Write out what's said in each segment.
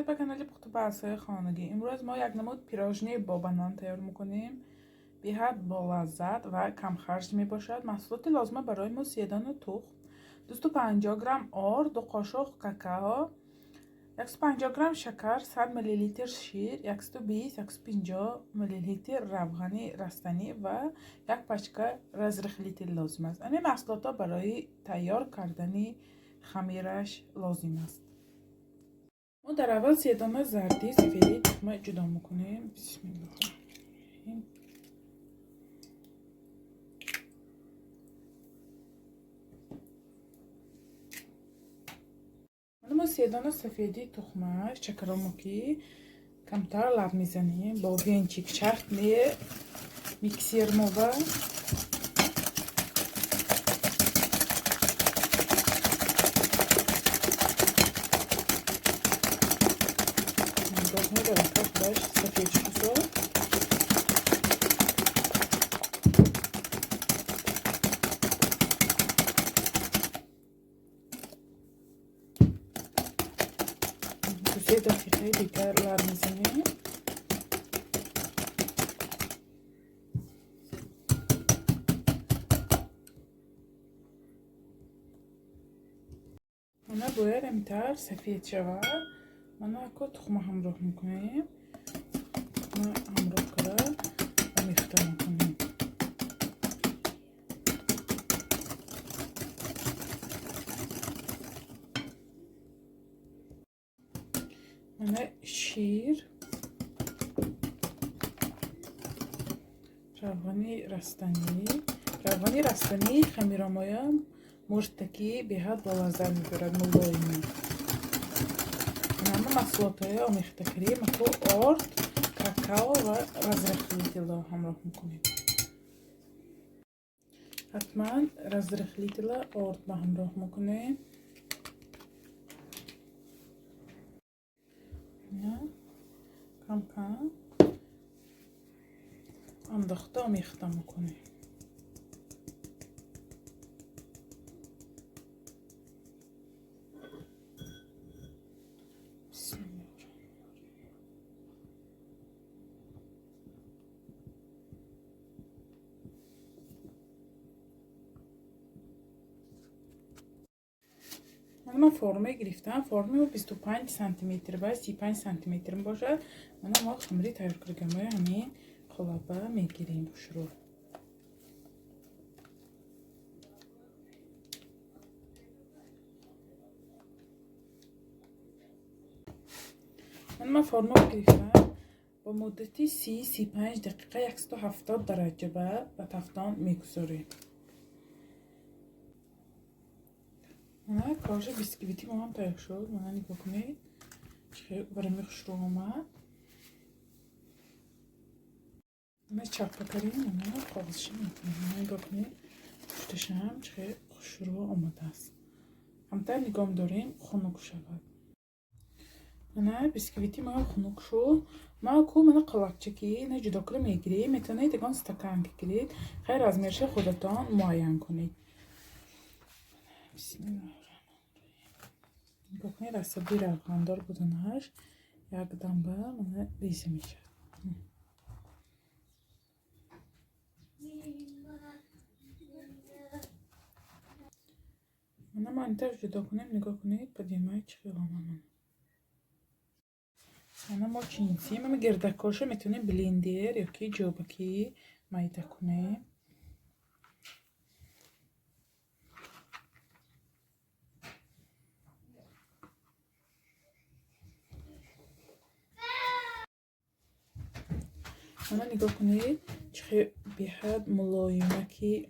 به کانال پخت و پزهای خانگی. امروز ما یک نمود پیراژنی با بانان تیار میکنیم. به حد با لذت و کم خرج می باشد. محصولات لازمه برای ما 3 دانه تخم، 250 گرم آرد، 2 قاشق کاکائو، 150 گرم شکر، 100 میلی لیتر شیر، 120-150 میلی لیتر روغن رستنی و یک پاچکه رزرخلیتی لازم است. این محصولات برای تیار کردن خمیرش لازم است. ما در اول 3 دانه زردی سفیدی تخم جدا میکنیم. بسم الله الرحمن الرحیم. ما 3 دانه سفیدی تخمش چکرامو که کمتر لب میزنیم با وینچیک چرخ میکسیر موبا должно быть как дальше сапечку соль. Все дакика дикарлар мизанем. Mana باید امتر سفید شود. mana اکو تخم همراه میکنیم. تخم همراه کرده و میخته میکنیم. mana شیر، روغن رستنی خمیرامایم مرتکی به حد با لذت میبرد ملایم. همه محصولات های آمیخته کریم اکو آرد، کاکائو و رزرخلیتی لا همراه میکنیم. حتما رزرخلیتی لا آرد با همراه میکنیم. کم کم انداخته آمیخته میکنیم. من فرمه گرفتم. فرمه 25 سانتی متر و 35 سانتی متر باشد. ما خمری تیار کردیم. همین قالب میگیریم شروع. من فرمه گرفتم با مدتی 30-35 دقیقه 170 درجه به تفتان میگذاریم. من کارش بیسکویتی ما هم تیار شد. من نگاه کنید چه برای خوشرو آمد. من چاپ کردیم. من قابلش میکنم. من نگاه کنید پشتش هم چه خوشرو آمده است. همتر نگام داریم خنک شود. من بیسکویتی ما خنک شد. ما کو من قلاچکی نه جدا کنیم میگیریم. میتونید دیگه استکان بگیرید. خیر از میشه خودتان معاین کنید. بسم الله الرحمن الرحیم. رسیدی روغندار بودنش یک دنبه من ریزی میشه. من انتر جدا کنیم نگاه کنید به دیمه چه آمد. ما چینسی ما گردکاشو میتونیم بلندر یا کی جوبکی میده کنیم. نگاه کنید چه به حد ملایمه که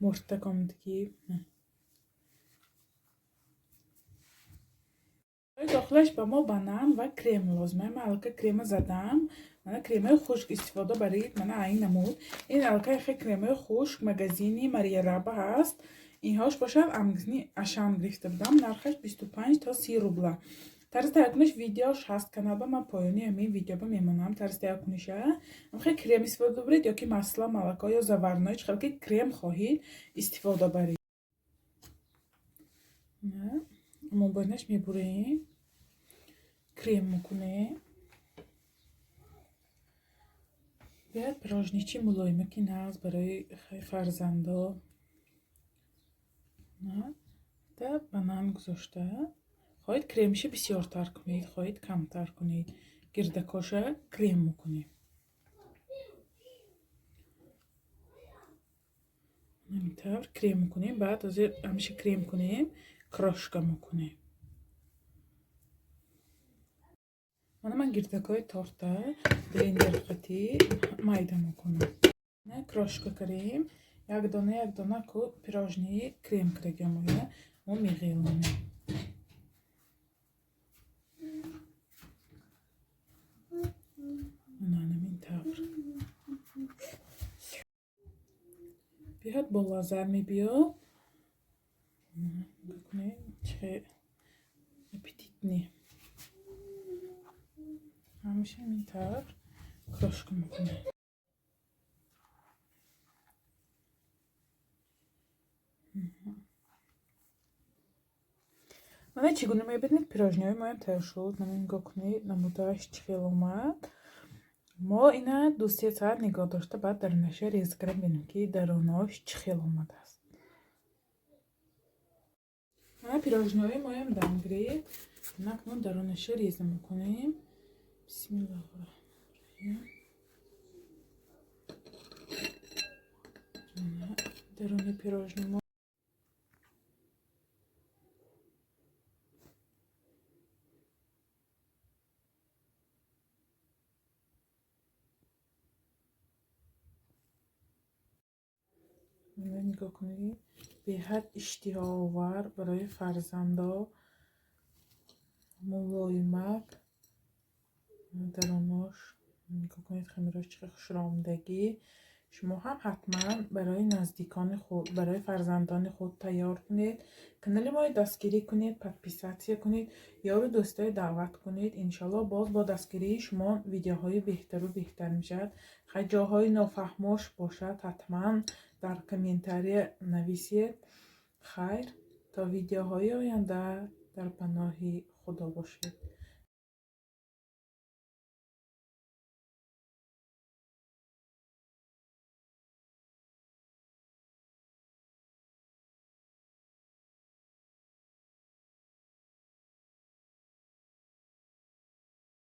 مرتکم دیگه. داخلش به ما بانان و کرم لازمه. من الکه کرم زدم. من کرم خشک استفاده برید. من این نمود این الکه خیلی کرم خشک مگزینی ماریا رابا هست. اینهاش باشد امگزنی اشان گرفته بودم. نرخش 25 تا 30 روبله. طرز تهیه کنش ویدیوش هست کانال. من پایانی همین ویدیو با میمونم. طرز تهیه کنشه خیلی کرم استفاده برید یا که مثلا ملکا یا زورنای خیلی کرم خواهید استفاده برید. نه اما باینش میبریم کریم میکنیم. بیاید پیراژنیچی ملایمه که ناز برای فرزندا نه ده بنان گذاشته. خواهید کریمشی بسیارتر کنید، خواهید کمتر کنید. گردکاشه کریم میکنیم. همینطور کریم میکنیم. بعد از همیشه کریم کنیم کروشکا میکنیم. من گردکای تورته بلندر خطی майда میکنم. نه کروشکا کریم یک دانه کو پیراژنی کریم کرگم و میغیلونیم. همینطور. بیاد بالا زرمی بیو. بکنید چه اپیتیتنی. همیشه همینطور کروشکا میکنیم. من چگونه میبینید پیراژنی مایم تیار شد. من نگاه کنید نمودارش چخیل اومد. ما اینا 2-3 ساعت نگاه داشته بعد درونش ریز کردیم ببینیم که درونش چخیل اومده است. من پیراژنی مایم دم گرفت. نکنون درونش ریز میکنیم. بسم الله الرحمن الرحیم. درون پیراژنی ما نگاه کنید به حد اشتها آور برای فرزندا ملایمت درونش. نگاه کنید خمیراش چقدر خوش آمدگی. شما هم حتما برای نزدیکان خود برای فرزندان خود تیار کنید. کانال ما دستگیری کنید، پادپیساتsia کنید، یارو دوستای دعوت کنید. انشالله باز با دستگیری شما ویدیوهای بهتر و بهتر میشد. خیلی جاهای نافهمش باشد حتما در کامنتاری نویسید. خیر تا ویدیوهای آینده در پناه خدا باشید.